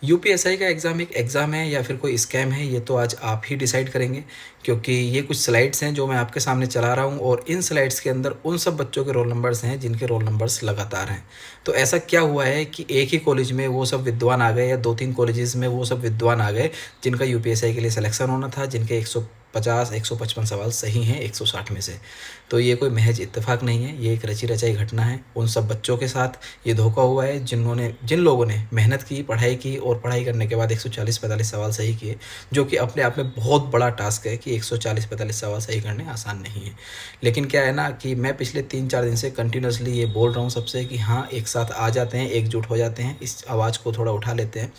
UPSI का exam एक exam है या फिर कोई स्कैम है, ये तो आज आप ही डिसाइड करेंगे, क्योंकि ये कुछ स्लाइड्स हैं जो मैं आपके सामने चला रहा हूँ और इन स्लाइड्स के अंदर उन सब बच्चों के रोल नंबर्स हैं जिनके रोल नंबर्स लगातार हैं। तो ऐसा क्या हुआ है कि एक ही कॉलेज में वो सब विद्वान आ गए या 2-3 कॉलेजेस में वो सब विद्वान आ गए जिनका यूपीएसआई के लिए सिलेक्शन होना था, जिनके 150 155 सवाल सही हैं 160 में से। तो ये कोई महज इत्तेफाक नहीं है, ये एक रची रचाई घटना है। उन सब बच्चों के साथ ये धोखा हुआ है जिन लोगों ने मेहनत की, पढ़ाई की और पढ़ाई करने के बाद 140-45 सवाल सही किए, जो कि अपने आप में बहुत बड़ा टास्क है कि 140-45 सवाल सही करने आसान नहीं है। लेकिन क्या है ना कि मैं पिछले 3-4 दिन से कंटिन्यूसली ये बोल रहा हूँ सबसे कि हाँ, एक साथ आ जाते हैं, एकजुट हो जाते हैं, इस आवाज़ को थोड़ा उठा लेते हैं।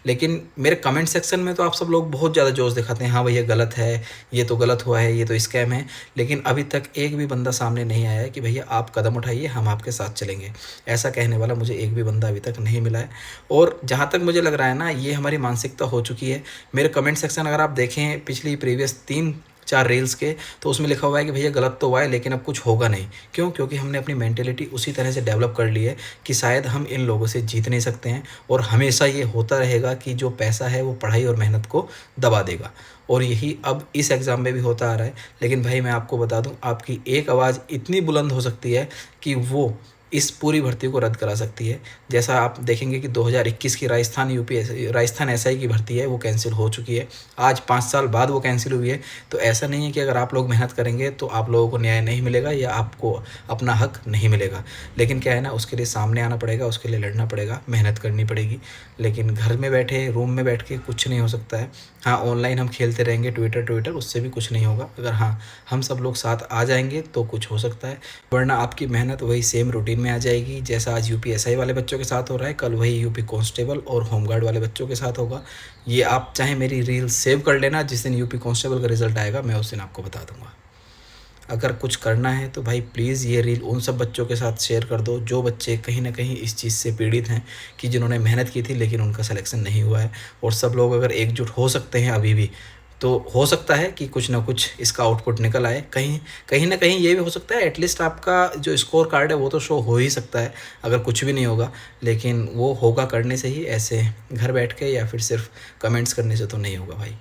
लेकिन मेरे कमेंट सेक्शन में तो आप सब लोग बहुत ज़्यादा जोश दिखाते हैं, हाँ भैया गलत है, ये तो गलत हुआ है, ये तो स्कैम है। लेकिन अभी तक एक भी बंदा सामने नहीं आया है कि भैया आप कदम उठाइए, हम आपके साथ चलेंगे। ऐसा कहने वाला मुझे एक भी बंदा अभी तक नहीं मिला है। और जहाँ तक मुझे लग रहा है ना, ये हमारी मानसिकता हो चुकी है। मेरे कमेंट सेक्शन अगर आप देखें पिछली प्रीवियस 3-4 रील्स के, तो उसमें लिखा हुआ है कि भैया गलत तो हुआ है लेकिन अब कुछ होगा नहीं। क्यों? क्योंकि हमने अपनी मेंटेलिटी उसी तरह से डेवलप कर ली है कि शायद हम इन लोगों से जीत नहीं सकते हैं और हमेशा ये होता रहेगा कि जो पैसा है वो पढ़ाई और मेहनत को दबा देगा। और यही अब इस एग्ज़ाम में भी होता आ रहा है। लेकिन भाई मैं आपको बता दूं, आपकी एक आवाज़ इतनी बुलंद हो सकती है कि वो इस पूरी भर्ती को रद्द करा सकती है। जैसा आप देखेंगे कि 2021 की राजस्थान एसआई की भर्ती है वो कैंसिल हो चुकी है। आज 5 साल बाद वो कैंसिल हुई है। तो ऐसा नहीं है कि अगर आप लोग मेहनत करेंगे तो आप लोगों को न्याय नहीं मिलेगा या आपको अपना हक नहीं मिलेगा। लेकिन क्या है ना, उसके लिए सामने आना पड़ेगा, उसके लिए लड़ना पड़ेगा, मेहनत करनी पड़ेगी। लेकिन घर में बैठे, रूम में बैठ के कुछ नहीं हो सकता है। हाँ, ऑनलाइन हम खेलते रहेंगे ट्विटर, उससे भी कुछ नहीं होगा। अगर हाँ, हम सब लोग साथ आ जाएंगे तो कुछ हो सकता है, वरना आपकी मेहनत वही सेम रूटीन में आ जाएगी। जैसा आज यूपीएसआई वाले बच्चों के साथ हो रहा है, कल वही यूपी कांस्टेबल और होमगार्ड वाले बच्चों के साथ होगा। ये आप चाहे मेरी रील सेव कर लेना, जिस दिन यूपी कांस्टेबल का रिजल्ट आएगा मैं उस दिन आपको बता दूंगा। अगर कुछ करना है तो भाई प्लीज़ ये रील उन सब बच्चों के साथ शेयर कर दो जो बच्चे कहीं ना कहीं इस चीज़ से पीड़ित हैं कि जिन्होंने मेहनत की थी लेकिन उनका सिलेक्शन नहीं हुआ है। और सब लोग अगर एकजुट हो सकते हैं अभी भी, तो हो सकता है कि कुछ ना कुछ इसका आउटपुट निकल आए। कहीं कहीं ना कहीं ये भी हो सकता है, एटलीस्ट आपका जो स्कोर कार्ड है वो तो शो हो ही सकता है अगर कुछ भी नहीं होगा। लेकिन वो होगा करने से ही, ऐसे घर बैठ के या फिर सिर्फ कमेंट्स करने से तो नहीं होगा भाई।